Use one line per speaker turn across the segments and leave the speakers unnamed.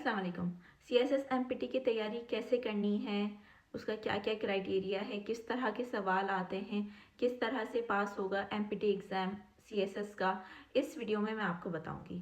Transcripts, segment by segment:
अस्सलाम वालेकुम। CSS MPT की तैयारी कैसे करनी है, उसका क्या क्या क्राइटेरिया है, किस तरह के सवाल आते हैं, किस तरह से पास होगा MPT एग्ज़ाम CSS का, इस वीडियो में मैं आपको बताऊंगी।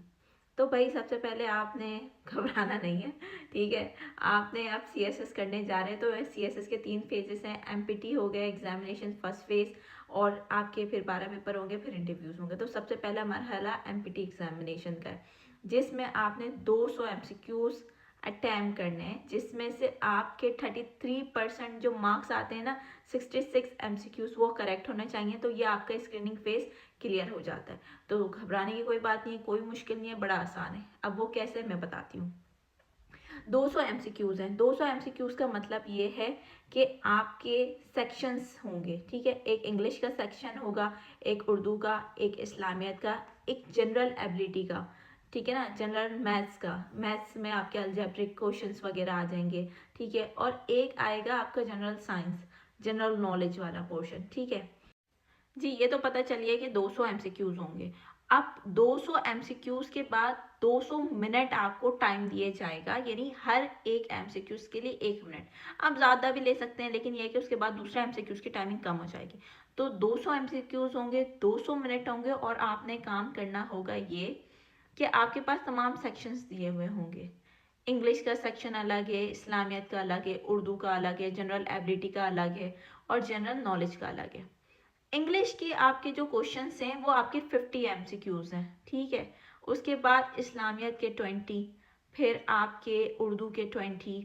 तो भाई सबसे पहले आपने घबराना नहीं है, ठीक है। आपने अब CSS करने जा रहे हैं तो CSS के 3 फेजेस हैं। MPT हो गया एग्जामिनेशन फर्स्ट फेज, और आपके फिर 12 पेपर होंगे, फिर इंटरव्यूज होंगे। तो सबसे पहला मरहला MPT एग्जामिनेशन का है, जिसमें आपने 200 MCQs अटैम्प्ट करने हैं, जिसमें से आपके 33% जो मार्क्स आते हैं ना, 66 MCQs वो करेक्ट होने चाहिए। तो ये आपका स्क्रीनिंग फेज क्लियर हो जाता है। तो घबराने की कोई बात नहीं है, कोई मुश्किल नहीं है, बड़ा आसान है। अब वो कैसे, मैं बताती हूँ। 200 MCQs हैं। 200 MCQs का मतलब ये है कि आपके सेक्शंस होंगे, ठीक है। एक इंग्लिश का सेक्शन होगा, एक उर्दू का, एक इस्लामियत का, एक जनरल एबिलिटी का, ठीक है ना, जनरल मैथ्स का। मैथ्स में आपके अलजेब्रिक क्वेश्चंस वगैरह आ जाएंगे, ठीक है। और एक आएगा आपका जनरल साइंस, जनरल नॉलेज वाला पोर्शन, ठीक है जी। ये तो पता चलिए कि 200 MCQs होंगे। अब 200 MCQs के बाद 200 मिनट आपको टाइम दिया जाएगा, यानी हर एक MCQs के लिए 1 मिनट। आप ज़्यादा भी ले सकते हैं, लेकिन यह है कि उसके बाद दूसरे MCQs की टाइमिंग कम हो जाएगी। तो 200 MCQs होंगे, 200 मिनट होंगे, और आपने काम करना होगा ये कि आपके पास तमाम सेक्शंस दिए हुए होंगे। इंग्लिश का सेक्शन अलग है, इस्लामियत का अलग है, उर्दू का अलग है, जनरल एबिलिटी का अलग है, और जनरल नॉलेज का अलग है। इंग्लिश के आपके जो क्वेश्चंस हैं वो आपके 50 MCQs हैं, ठीक है। उसके बाद इस्लामियत के 20, फिर आपके उर्दू के 20,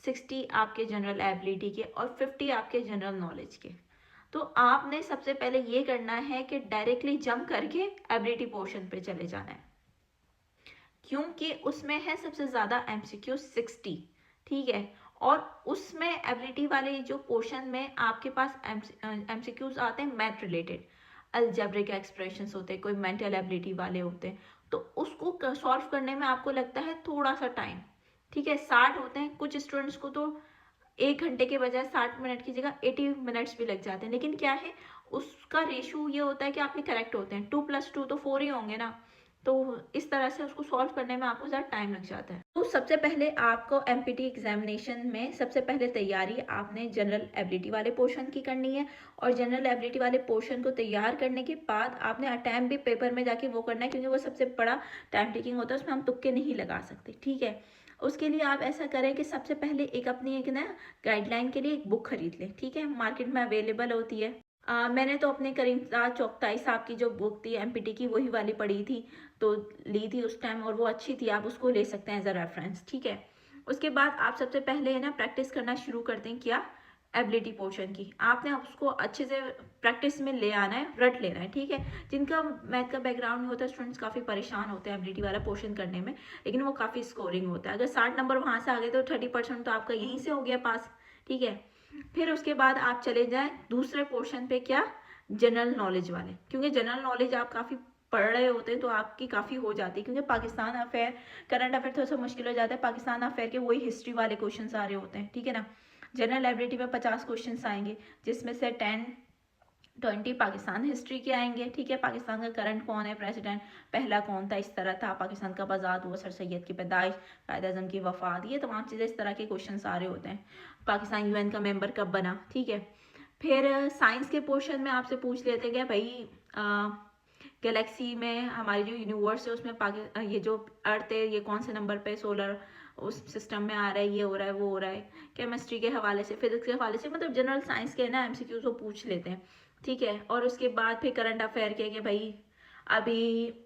60 आपके जनरल एबिलिटी के, और 50 आपके जनरल नॉलेज के। तो आपने सबसे पहले ये करना है कि डायरेक्टली जंप करके एबिलिटी पोर्शन पे चले जाना है, क्योंकि उसमें है सबसे ज़्यादा MCQ 60, ठीक है। और उसमें एबिलिटी वाले जो पोर्शन में आपके पास MCQs आते हैं मैथ रिलेटेड, अलजेब्रिक एक्सप्रेशंस होते हैं, कोई मेंटल एबिलिटी वाले होते हैं। तो उसको सॉल्व करने में आपको लगता है थोड़ा सा टाइम, ठीक है। 60 होते हैं, कुछ स्टूडेंट्स को तो 1 घंटे के बजाय 60 मिनट की जगह 80 मिनट्स भी लग जाते हैं। लेकिन क्या है, उसका रेशो ये होता है कि आपके करेक्ट होते हैं, 2+2 तो 4 ही होंगे ना। तो इस तरह से उसको सॉल्व करने में आपको ज़्यादा टाइम लग जाता है। तो सबसे पहले आपको MPT एग्जामिनेशन में सबसे पहले तैयारी आपने जनरल एबिलिटी वाले पोर्शन की करनी है। और जनरल एबिलिटी वाले पोर्शन को तैयार करने के बाद आपने अटैम्प्ट भी पेपर में जाके वो करना है, क्योंकि वो सबसे बड़ा टाइम टेकिंग होता है, उसमें हम तुक्के नहीं लगा सकते, ठीक है। उसके लिए आप ऐसा करें कि सबसे पहले अपनी एक ना गाइडलाइन के लिए एक बुक खरीद लें, ठीक है। मार्केट में अवेलेबल होती है। मैंने तो अपने करीमताज चौकताई साहब की जो बुक थी MPT की, वही वाली पढ़ी थी, तो ली थी उस टाइम, और वो अच्छी थी। आप उसको ले सकते हैं एज अ रेफरेंस, ठीक है। उसके बाद आप सबसे पहले है ना प्रैक्टिस करना शुरू करते हैं, क्या, एबिलिटी पोर्शन की। आपने उसको अच्छे से प्रैक्टिस में ले आना है, रट लेना है, ठीक है। जिनका मैथ का बैकग्राउंड नहीं होता, स्टूडेंट्स काफ़ी परेशान होते हैं एबिलिटी वाला पोर्शन करने में, लेकिन वो काफ़ी स्कोरिंग होता है। अगर 60 नंबर वहाँ से आ गए तो 30% तो आपका यहीं से हो गया पास, ठीक है। फिर उसके बाद आप चले जाएं दूसरे पोर्शन पे, क्या, जनरल नॉलेज वाले। क्योंकि जनरल नॉलेज आप काफ़ी पढ़ रहे होते हैं तो आपकी काफ़ी हो जाती है, क्योंकि पाकिस्तान अफेयर, करंट अफेयर थोड़ा सा मुश्किल हो जाता है। पाकिस्तान अफेयर के वही हिस्ट्री वाले क्वेश्चन आ रहे होते हैं, ठीक है ना। जनरल एबिलिटी में 50 क्वेश्चन आएंगे, जिसमें से 10-20 पाकिस्तान हिस्ट्री के आएंगे, ठीक है। पाकिस्तान का करंट कौन है, प्रेसिडेंट पहला कौन था, इस तरह था, पाकिस्तान कब आज़ाद हुआ, सर सैयद की पैदाइश, कायद आज़म की वफात, ये तमाम चीज़ें इस तरह के क्वेश्चन आ रहे होते हैं। पाकिस्तान UN का मेंबर कब बना, ठीक है। फिर साइंस के पोर्शन में आपसे पूछ लेते हैं कि भाई गैलेक्सी में हमारी जो यूनिवर्स है उसमें ये जो अर्थ है ये कौन से नंबर पे सोलर उस सिस्टम में आ रहा है, ये हो रहा है, वो हो रहा है। केमिस्ट्री के हवाले से, फिजिक्स के हवाले से, मतलब जनरल साइंस के ना MCQs वो पूछ लेते हैं, ठीक है। और उसके बाद फिर करंट अफेयर के कि भाई अभी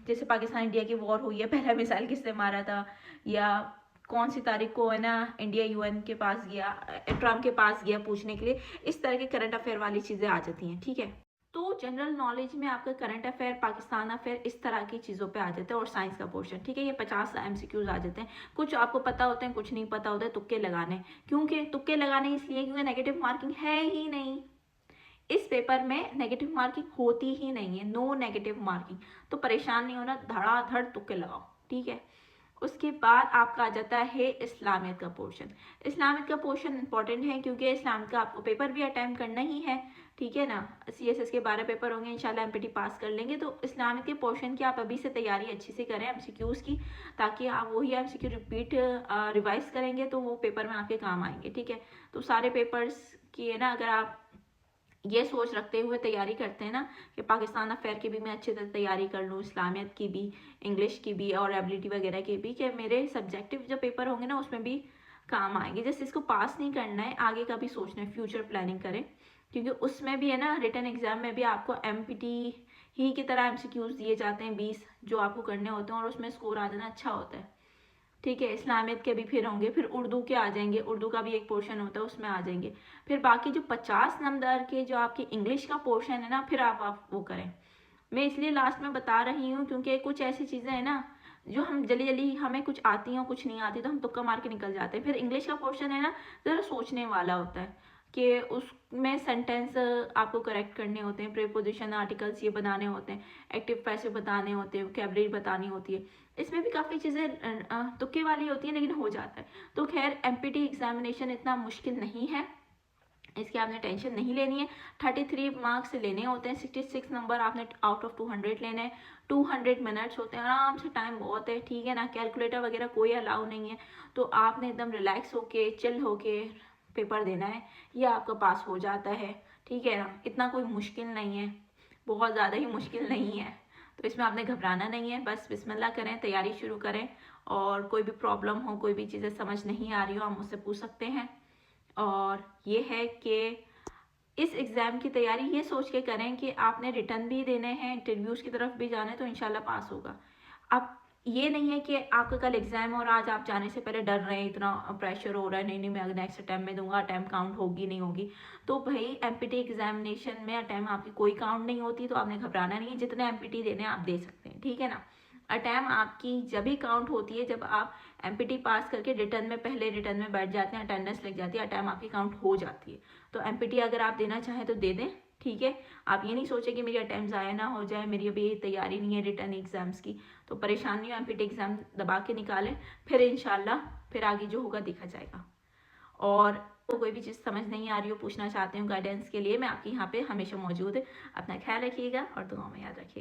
जैसे पाकिस्तान इंडिया की वॉर हुई है, पहला मिसाइल किसने मारा था, या कौन सी तारीख को है ना इंडिया UN के पास गया, ट्रम्प के पास गया पूछने के लिए। इस तरह के करंट अफेयर वाली चीज़ें आ जाती हैं, ठीक है। तो जनरल नॉलेज में आपका करंट अफेयर, पाकिस्तान अफेयर, इस तरह की चीज़ों पे आ जाते हैं। और साइंस का पोर्शन, ठीक है, ये 50 MCQs आ जाते हैं। कुछ आपको पता होते हैं, कुछ नहीं पता होता है, तुक्के लगाने। क्योंकि तुक्के लगाने इसलिए क्योंकि नेगेटिव मार्किंग है ही नहीं, इस पेपर में नेगेटिव मार्किंग होती ही नहीं है, नो नेगेटिव मार्किंग। तो परेशान नहीं होना, धड़ाधड़ तुक्के लगाओ, ठीक है। उसके बाद आपका आ जाता है इस्लामियत का पोर्शन। इस्लामियत का पोर्शन इंपॉर्टेंट है क्योंकि इस्लामियत का आपको पेपर भी अटेम्प्ट करना ही है, ठीक है ना। CSS के 12 पेपर होंगे, इंशाल्लाह MPT पास कर लेंगे। तो इस्लामियत के पोर्शन की आप अभी से तैयारी अच्छी से करें MCQs की, ताकि आप वही MCQ रिपीट रिवाइज करेंगे तो वो पेपर में आपके काम आएंगे, ठीक है। तो सारे पेपर्स की है ना, अगर आप ये सोच रखते हुए तैयारी करते हैं ना कि पाकिस्तान अफेयर की भी मैं अच्छी तरह तैयारी कर लूँ, इस्लामियत की भी, इंग्लिश की भी और एबिलिटी वगैरह की भी, कि मेरे सब्जेक्टिव जो पेपर होंगे ना उसमें भी काम आएंगे। जैसे इसको पास नहीं करना है, आगे का भी सोचना है, फ्यूचर प्लानिंग करें, क्योंकि उसमें भी है ना रिटन एग्जाम में भी आपको MPT ही की तरह MCQs दिए जाते हैं 20 जो आपको करने होते हैं, और उसमें स्कोर आ जाना अच्छा होता है, ठीक है। इस्लामियत के भी फिर होंगे, फिर उर्दू के आ जाएंगे, उर्दू का भी एक पोर्शन होता है उसमें आ जाएंगे। फिर बाकी जो 50 नंबर के जो आपकी इंग्लिश का पोर्शन है ना, फिर आप वो करें। मैं इसलिए लास्ट में बता रही हूँ क्योंकि कुछ ऐसी चीज़ें हैं ना जो हम जल्दी जल्दी हमें कुछ आती हैं और कुछ नहीं आती, तो हम तुक्का मार के निकल जाते हैं। फिर इंग्लिश का पोर्शन है ना, ज़रा सोचने वाला होता है कि उसमें सेंटेंस आपको करेक्ट करने होते हैं, प्रीपोजिशन आर्टिकल्स ये बनाने होते हैं, एक्टिव पैसिव बताने होते हैं, वोकैबुलरी बतानी होती है। इसमें भी काफ़ी चीज़ें तुक्के वाली होती हैं, लेकिन हो जाता है। तो खैर MPT एग्जामिनेशन इतना मुश्किल नहीं है, इसकी आपने टेंशन नहीं लेनी है। 33 मार्क्स लेने होते हैं, 66 नंबर आपने आउट ऑफ 200 लेने हैं, 200 मिनट्स होते हैं, आराम से, टाइम बहुत है, ठीक है ना। कैलकुलेटर वगैरह कोई अलाउ नहीं है, तो आपने एकदम रिलैक्स होके, चिल होके पेपर देना है, ये आपका पास हो जाता है, ठीक है ना। इतना कोई मुश्किल नहीं है, बहुत ज़्यादा ही मुश्किल नहीं है, तो इसमें आपने घबराना नहीं है। बस बिस्मिल्लाह करें, तैयारी शुरू करें, और कोई भी प्रॉब्लम हो, कोई भी चीज़ें समझ नहीं आ रही हो, आप मुझसे पूछ सकते हैं। और ये है कि इस एग्ज़ाम की तैयारी ये सोच के करें कि आपने रिटर्न भी देने हैं, इंटरव्यूज़ की तरफ भी जाना है, तो इंशाल्लाह पास होगा। अब ये नहीं है कि आपका कल एग्ज़ाम है और आज आप जाने से पहले डर रहे हैं, इतना प्रेशर हो रहा है, नहीं नहीं मैं नेक्स्ट अटैम्प्ट में दूंगा, अटैम्प्ट काउंट होगी नहीं होगी। तो भाई MPT एग्जामिनेशन में अटैम्प्ट आपकी कोई काउंट नहीं होती, तो आपने घबराना नहीं है, जितने MPT देने आप दे सकते हैं, ठीक है ना। अटैम्प्ट आपकी जब भी काउंट होती है जब आप MPT पास करके रिटर्न में, पहले रिटर्न में बैठ जाते हैं, अटेंडेंस लग जाती है, अटैम्प्ट आपकी काउंट हो जाती है। तो MPT अगर आप देना चाहें तो दे दें, ठीक है। आप ये नहीं सोचें कि मेरी अटैम्प्ट ज़ाया ना हो जाए, मेरी अभी तैयारी नहीं है रिटर्न एग्जाम्स की, तो परेशान नहीं हो, MPT एग्ज़ाम दबा के निकालें, फिर इंशाल्लाह फिर आगे जो होगा देखा जाएगा। और तो कोई भी चीज़ समझ नहीं आ रही हो, पूछना चाहते हो गाइडेंस के लिए, मैं आपकी यहाँ पे हमेशा मौजूद है। अपना ख्याल रखिएगा और दुआओं में याद रखिएगा।